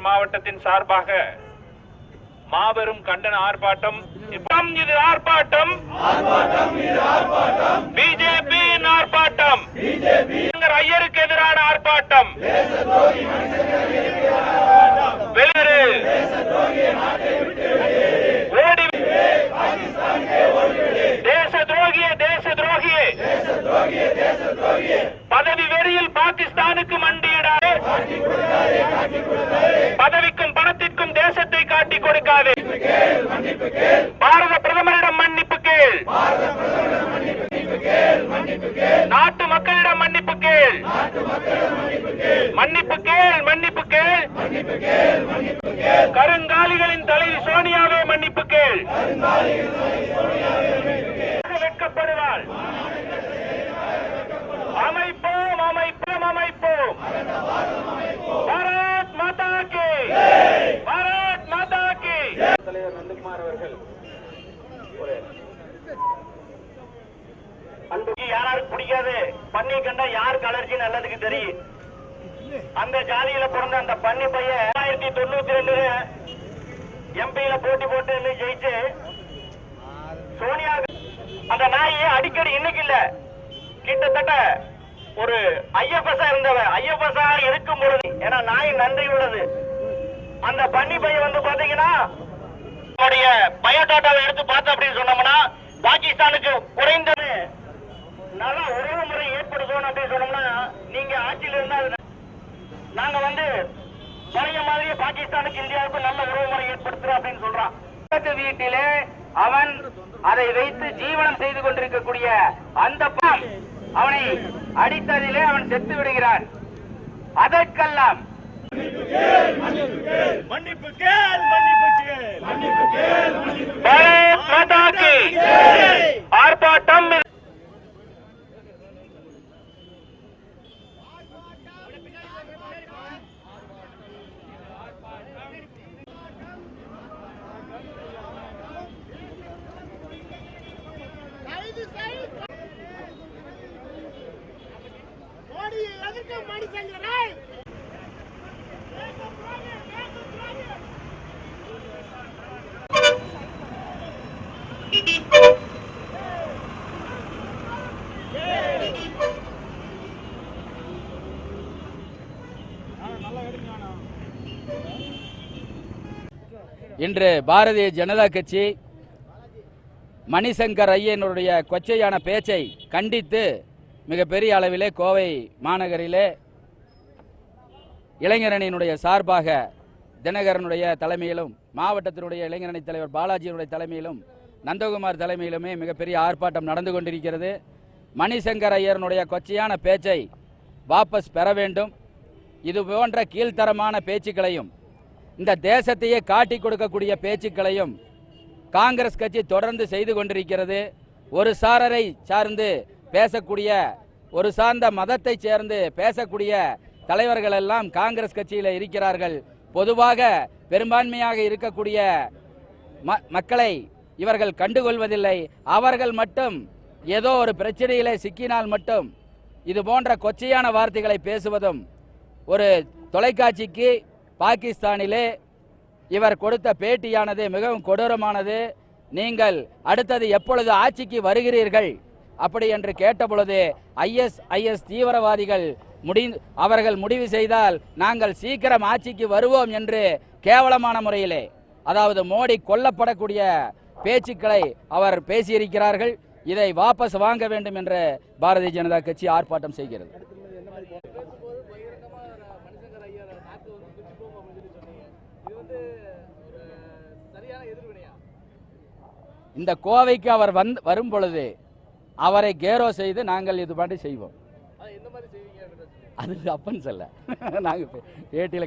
மாவட்டத்தின் சார்பாக மாபெரும் கண்டன ஆர்ப்பாட்டம். இது ஆர்ப்பாட்டம் பிஜேபியின் ஆர்ப்பாட்டம், ஐயருக்கு எதிரான ஆர்ப்பாட்டம். பதவி வெறியில் பாகிஸ்தானுக்கு மண்டியிடாதே, பதவிக்கும் பணத்திற்கும் தேசத்தை காட்டிக் கொடுக்காதே. பாரத பிரதமரிடம் மன்னிப்பு கேள், நாட்டு மக்களிடம் மன்னிப்பு கேள், மன்னிப்பு கேள், மன்னிப்பு கேள். கருங்காலிகளின் தலைவி சோனியாவே மன்னிப்பு கேள். வெட்கப்படுவாள். அமைப்போம், அமைப்போம், அமைப்போம். பாரத் மாதா கி, பாரத் மாதா கி. தலைவர் நந்தகுமார் அவர்கள் அன்புக்கு யாராருக்கு பிடிக்காது, பண்ணி கண்டா யாருக்கு அலர்ஜி நல்லதுக்கு தெரியும். அந்த ஜாதியில பிறந்த அந்த பண்ணி பையன் 1992 எம்பியில போட்டி போட்டு ஜெயிச்சு சோனியா அந்த நாயை அடிக்கடி இன்னைக்கு இல்ல கிட்டத்தட்ட ஒரு ஐஎஃப்எஸ் இருந்தவன். ஐஎஃப்எஸ் இருக்கும் பொழுது ஏன்னா நாய் நன்றி உள்ளது. அந்த பன்னி பையன் வந்து பாத்தீங்கன்னா பயோடாட்டாவை எடுத்து பார்த்தோம் அப்படின்னு சொன்னோம்னா பாகிஸ்தானுக்கு குறைந்தது நல்ல உறவு முறை ஏற்படுத்தணும் அப்படின்னு சொன்னோம்னா நீங்க ஆட்சியில் இருந்தா நாங்க வந்து பழைய மாதிரியே பாகிஸ்தானுக்கு இந்தியாவுக்கு நல்ல உறவு முறை ஏற்படுத்துறோம் அப்படின்னு சொல்றான். வீட்டிலே அவன் அதை வைத்து ஜீவனம் செய்து கொண்டிருக்கக்கூடிய அந்த அவனை அடித்ததிலே அவன் செத்து விடுகிறான். அதற்கெல்லாம் மன்னிப்பு கேள், மன்னிப்பு கேள், மன்னிப்பு கேள், மன்னிப்பு கேள். மாதா கி ஆர்ப்பாட்டம். இன்று பாரதிய ஜனதா கட்சி மணிசங்கர் ஐயனுடைய கொச்சையான பேச்சை கண்டித்து மிகப்பெரிய அளவிலே கோவை மாநகரிலே இளைஞரணியினுடைய சார்பாக தினகரனுடைய தலைமையிலும் மாவட்டத்தினுடைய இளைஞரணி தலைவர் பாலாஜியினுடைய தலைமையிலும் நந்தகுமார் தலைமையிலுமே மிகப்பெரிய ஆர்ப்பாட்டம் நடந்து கொண்டிருக்கிறது. மணிசங்கர் ஐயனுடைய கொச்சையான பேச்சை வாபஸ் பெற வேண்டும். இது போன்ற கீழ்த்தரமான பேச்சுக்களையும் இந்த தேசத்தையே காட்டி கொடுக்கக்கூடிய பேச்சுக்களையும் காங்கிரஸ் கட்சி தொடர்ந்து செய்து கொண்டிருக்கிறது. ஒரு சாரரை சார்ந்து பேசக்கூடிய, ஒரு சார்ந்த மதத்தை சேர்ந்து பேசக்கூடிய தலைவர்கள் எல்லாம் காங்கிரஸ் கட்சியில் இருக்கிறார்கள். பொதுவாக பெரும்பான்மையாக இருக்கக்கூடிய மக்களை இவர்கள் கண்டுகொள்வதில்லை. அவர்கள் மட்டும் ஏதோ ஒரு பிரச்சனையிலே சிக்கினால் மட்டும் இது போன்ற கொச்சையான வார்த்தைகளை பேசுவதும், ஒரு தொலைக்காட்சிக்கு பாகிஸ்தானிலே இவர் கொடுத்த பேட்டியானது மிகவும் கொடூரமானது. நீங்கள் அடுத்தது எப்பொழுது ஆட்சிக்கு வருகிறீர்கள் அப்படி என்று கேட்டபொழுது ஐஎஸ் தீவிரவாதிகள் அவர்கள் முடிவு செய்தால் நாங்கள் சீக்கிரம் ஆட்சிக்கு வருவோம் என்று கேவலமான முறையிலே, அதாவது மோடி கொல்லப்படக்கூடிய பேச்சுக்களை அவர் பேசியிருக்கிறார்கள். இதை வாபஸ் வாங்க வேண்டும் என்று பாரதிய ஜனதா கட்சி ஆர்ப்பாட்டம் செய்கிறது. இந்த கோவைக்கு அவர் வரும் பொழுது அவரை கேரோ செய்து நாங்கள் இது பண்ணி செய்வோம். அது அப்பன்னு சொல்ல நாங்கள் பேட்டியில்